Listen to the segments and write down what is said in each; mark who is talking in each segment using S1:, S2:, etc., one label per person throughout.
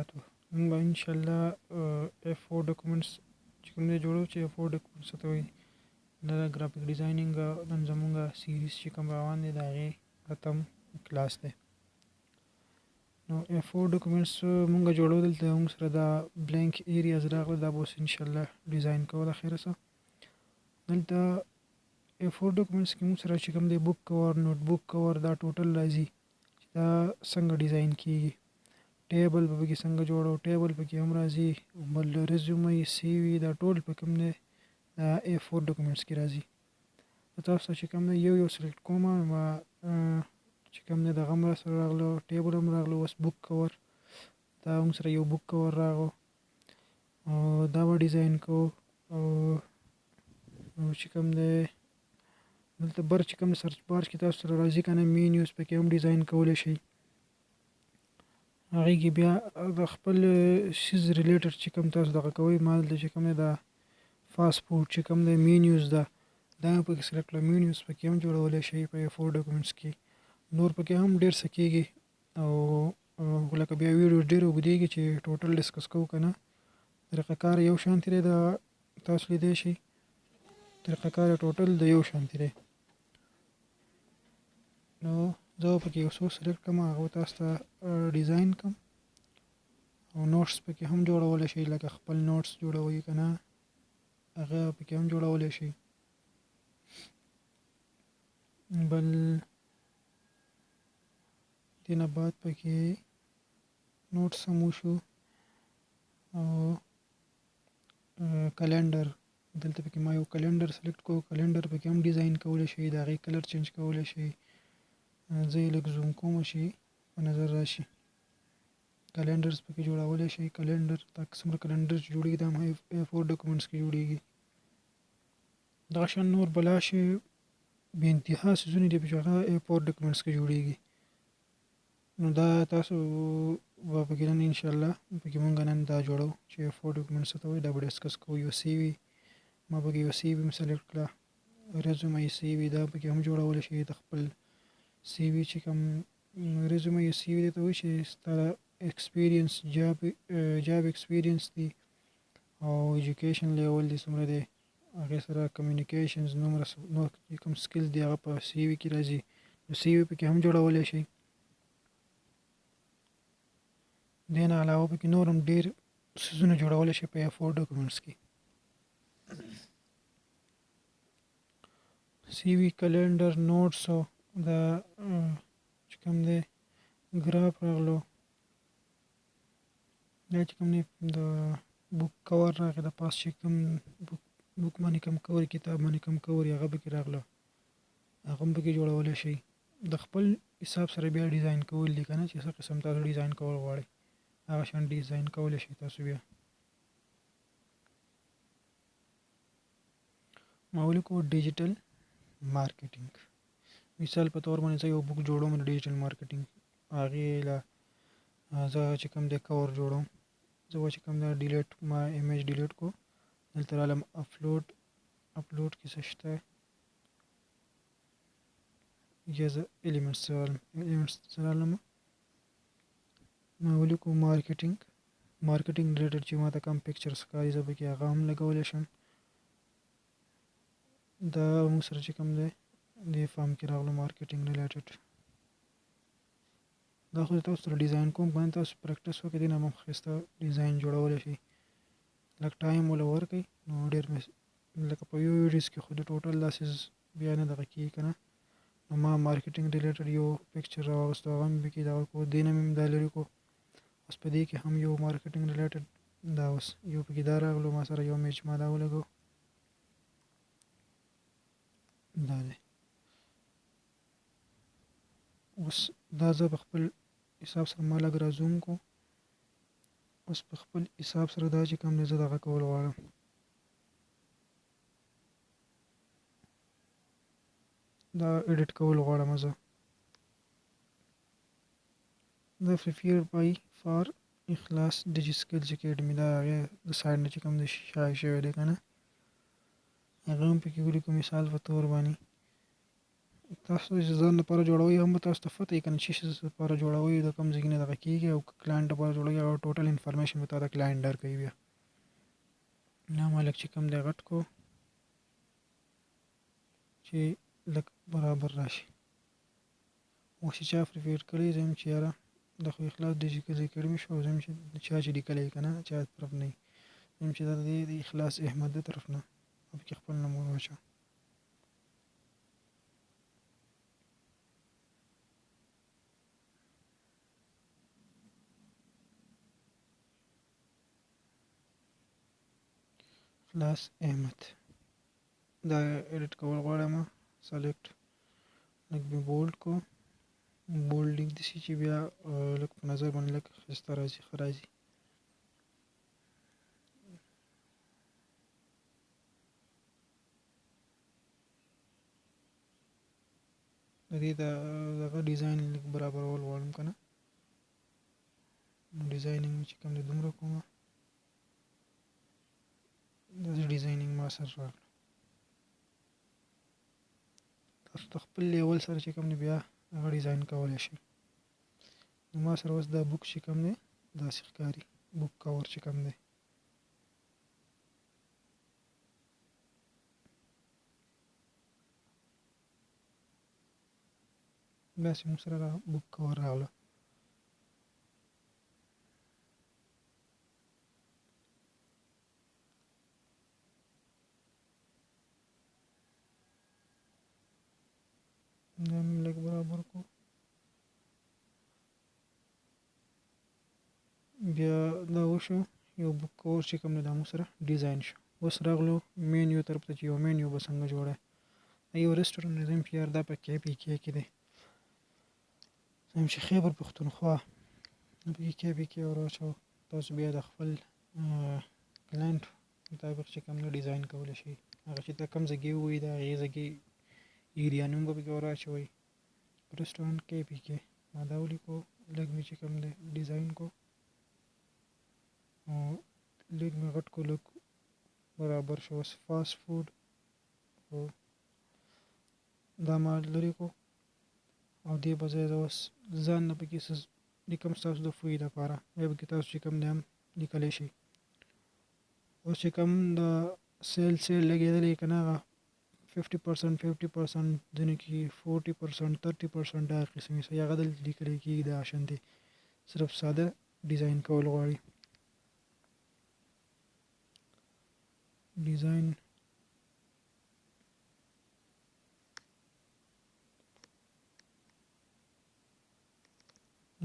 S1: وبرکاتو. موږ به انشاءالله A4 ډاکومنټس چې کوم دی جوړو چې A4 ډاکومنټس ته وایي دا ګرافیک ډیزاینینګ نن زمونږ سیریز چې کوم روان دی د هغې اتم کلاس دی. نو A4 ډاکومنټس مونږ جوړو دلته مونږ سره دا بلینک ایریاز راغله دا به اوس انشاءالله ډیزاین کوو اخره سره. دلته A4 ډاکومنټس کې مونږ سره چې کوم دی بک کور نوټ بک کور دا ټوټل راځي چې دا څنګه ډیزاین کیږي. ټیبل به پکې څنګه جوړو ټیبل پکې هم راځي بل ریزیومې سی وي دا ټول په کوم دی دا A4 ډاکومنټس کې راځي. تاسو چې کوم دی یو سلیکټ کوم ما چې کوم دی دغه هم راسره راغلو ټیبل هم راغلو اوس بک کور دا هم سره یو بک کور راغو او دا به ډیزاین کوو او چې کوم دی دلته بر چې کوم سرچ بار کې تاسو سره راځي که نه مینیوز پکې هم ډیزاین کولی شئ. هغې کې بیا د خپل سیز ریلیټډ چې کوم تاسو دغه کوئ ما دلته چې کوم دی دا فاسټ فوډ چې کوم دی مینیوز ده دا هم پکې سلیکټ کړه مینیوز پکې هم جوړولی شئ په A4 ډاکومنټس کې. نور پکې هم ډېر څه کېږي او لکه بیا ویډیو ډېر اوږدېږي چې ټوټل ډسکس کوو که نه. طریقه کار یو شانتې دی دا تاسو لیدی شئ طریقه کار ټوټل د یو شانتې دی. نو زه به پکې یو څو سلیکټ کړم هغه تاسو ته ډیزاین کړم او نوټس پکې هم جوړولی شئ لکه خپل نوټس جوړوئ که نه هغه پکې هم جوړولی شئ. بل دې نه بعد پکې نوټس هم وشو او کلنډر دلته پکې ما یو کلنډر سلیکټ کړو کلنډر پکې هم ډیزاین کولی شئ د هغې کلر چینج کولی شئ. زه یې لږ زوم کوم چې په نظر راشي. کلنډرز پکې جوړولی شئ کلنډر دا څومره کلنډر چې جوړېږي دا هم A4 ډاکومنټس کې جوړېږي. دغه شان نور بلا شی بې انتها څیزونه دي چې هغه A4 ډاکومنټس کې جوړېږي. نو دا تاسو به پکې نن انشاءالله پکې مونږ نن دا جوړو چې A4 ډاکومنټس ته وایي دا به ډسکس کوو. یو سی وي ما پکې یو سی وي هم سلیکټ کړه ریزومې سی وي دا پکې هم جوړولی شئ د خپل سی وي چې کوم ریزومې سی وي دې ته وایي چې ستا ایکسپیرینس جاب ایکسپیرینس دی او ایجوکیشن لیول دی څومره دی هغې سره کمیونیکیشنز نور کوم سکلز دی هغه په سی وي کې راځي نو سی وي پکې هم جوړولی شئ. دې نه علاوه پکې نور هم ډېر څیزونه جوړولی شئ په A4 ډاکومنټس کې. سی وي کلنډر نوټس او دا چې کوم دی ګراف راغلو دا چې کوم دی د بک کور راغی د پاس چې کوم بک باندې کوم کور کتاب باندې کوم کور هغه پکې راغله هغه هم پکې جوړولی شئ. د خپل حساب سره بیا ډیزاین کول دي که نه چې څه قسم تاسو ډیزاین کول غواړئ هغه شان ډیزاین کولی شئ تاسو بیا. ما ولیکو ډیجیټل مارکیټینګ مثال په طور باندې زه یو بک جوړوم د ډیجیټل مارکیټینګ هغې له زه چې کوم دی کور جوړوم زه به چې کوم دی ډیلیټ ما ایمیج ډیلیټ کو دلته رالم اپلوډ کې څه شته یا زه ایلیمنټس ته رالم ما ولیکو مارکیټینګ ریلیټډ چې ما ته کوم پکچرز ښکاري زه پکې هغه هم لګولی شم. دا موږ سره چې کوم دی دې فارم کې راغلو مارکیټینګ ریلیټډ دا خو تاسو سره ډیزاین کوم باندې تاسو پریکټس وکړئ دې نه هم ښایسته ډیزاین جوړولی شئ. لږ ټایم وله ورکړئ نو ډېر لکه په یو ویډیوز کې خو د ټوټل دا څیز بیا نه دغه کېږي که نه. نو ما مارکیټینګ ریلیټډ یو پکچر راواغستو هغه مې پکې دغه کړو دې نه مې دا لرې کړو اوس په دې کې هم یو مارکیټینګ ریلیټډ دا اوس یو پکې دا راغلو ما سره یو میچ ما دا ولګو دا دی. اوس دا زه په خپل حساب سره ما لږ را زوم کو اوس په خپل حساب سره دا چې کوم دی زه دغه کول غواړم دا ایډیټ کول غواړم زه دا prepared by for اخلاص ډیجی سکلز اکیډمي دا هغې د سایډ نه چې کوم دی شایع شوی دی که نه هغه هم پکې ولیکو مثال په طور باندې تاسو چې ځان لپاره جوړوئ هم به تاسو ته پته وي که نه چې څه لپاره جوړوئ د کوم ځای نه دغه کېږي او که کلاینټ لپاره جوړوئ هغه ټوټل انفارمیشن به تا ته کلاینټ درکوي بیا دا ما لږ چې کوم دی غټ کو چې لږ برابر راشي اوس چې چا پریفیر کړی زه یم چې یاره دا خو اخلاص دی چې ځای کړی مې شو او زه یم چې چا چې لیکلی که نه چا طرف نه وي زه یم چې دا د اخلاص احمد د طرف نه او پکې خپل نوم واچوم اخلاص احمد دا ایډیټ کول غواړم سلیکټ لږ مې بولډ کو بولډ لیک داسې چې بیا لږ په نظر باندې لږ ښایسته راځي ښه راځي د دې دغه ډیزاین لږ برابرول غواړم که نه نو ډیزاینینګ چې کوم دی دومره کومه داسې ډیزاینینګ ما سره راغله تاسو د خپل لیول سره چې کوم دی بیا هغه ډیزاین کولی شئ نو ما سره اوس دا بوک چې کوم دی داسې ښکاري بوک کور چې کوم دی داسې موږ سره بوک کور راغله دا مې لږ برابر کو بیا دا وشو یو بوک کور چې کوم دی دا موږ سره ډیزاین شو اوس راغلو مینیو طرف ته چې یو مینیو به څنګه جوړه یو رسټورنټ دی چې یار دا په KPK کې دی زه یم چې خیبر پښتونخوا په کې KPK ورواچوه تاسو بیا د خپل کلاینټ مطابق چې کوم دی ډیزاین کولی شئ هغه چې ته کوم ځای ووایي د هغې ځای ایریا نوم به پکې ور اچوئ رسټورنټ KPK ما دا ولیکو لږ مې چې کوم دی ډیزاین کو او لږ مې غټ کو لږ برابر شو اوس فاسټ فوډ دا ما لرې کو او دې په ځای اوس ځان نه پکې څه لیکم ستاسو د فوی لپاره بیا پکې تاسو چې کوم دی هم لیکلی شئ اوس چې کوم د سیل لګېدلی که نه هغه 50% 50% ځینې کې 40% 30% هغه قسمې صحیح هغه دلته لیکلی کېږي دا شانتې صرف ساده ډیزاین کول غواړي ډیزاین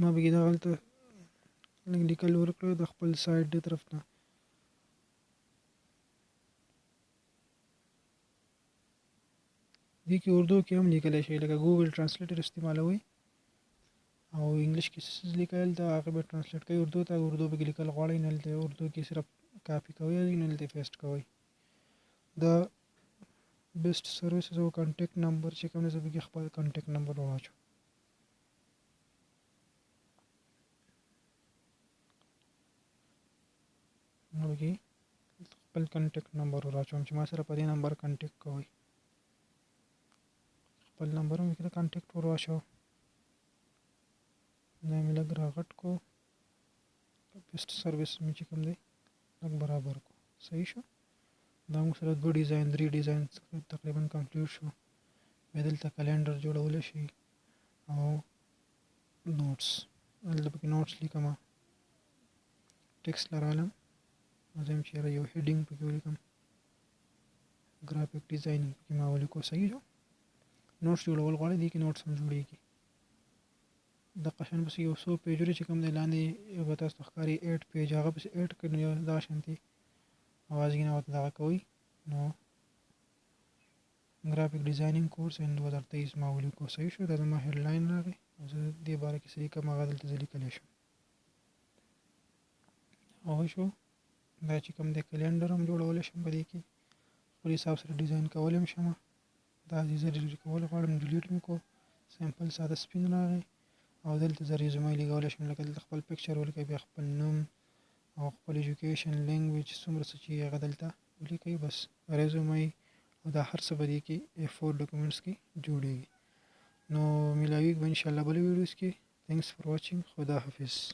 S1: ما پکې دغلته لږ لیکل ورکړه د خپل سایټ د طرف نه دې کې اردو کې هم لیکلی شئ لکه ګوګل ټرانسلیټر استعمالوئ او انګلیش کې څه لیکل دا هغه به ټرانسلیټ کوي اردو ته اردو پکې لیکل غواړئ نه دلته اردو کې صرف کاپي کوئ نه دلته پیسټ کوئ دا بیسټ سروسز او کانټیکټ نمبر چې کوم دی زه پکې خپل کانټیکټ نمبر واچوم نو پکې خپل کانټیکټ نمبر واچوم چې ما سره په دې نمبر کانټیکټ کوئ خپل نمبر مې پکې د کانټیکټ ور واچوه دا مې لږ راغټ کو بیسټ سروس مې چې کوم دی لږ برابر کو صحیح شو دا موږ سره 2 ډیزاین 3 ډیزاین تقریبا کمپلیټ شو بیا دلته کلندر جوړولی شي او نوټس دلته پکې نوټس لیکمه ټیکسټ لرالم زه یم چې یاره یو هیډینګ پکې ولیکم ګرافیک ډیزاینینګ پکې ما ولیکو صحیح شو نوټس جوړول غواړئ دې کې نوټس هم جوړېږي دغه شان پسې یو څو پیجونه چې کوم دی لاندې به تاسو ته ښکاري 8 پیج هغه پسې 8 کړئ نو دغه شانتې آوازګینه ورته دغه کوئ نو ګرافیک ډیزاینینګ کورس ان 2023 ما ولیکو صحیح شو دا زما هیډلاین راغی او زه دې باره کې څه لیکم هغه دلته زه لیکلی شم او شو دا چې کوم دی کلندر هم جوړولی شم په دې کې خپل حساب سره ډیزاین کولی هم شم دا چې زه ډیلیټ کول غواړم ډیلیټ مې کو سمپل ساده سپین راغی او دلته زه ریزومې لیکولی شم لکه دلته خپل پکچر ولیکئ بیا خپل نوم او خپل ایجوکیشن لینګویج څومره څه چې هغه دلته ولیکئ بس ریزومې او دا هر څه به دې کې A4 ډاکومنټس کې جوړېږي به ان شاء الله بل ویډیوز کې. thanks for watching. خدا حافظ.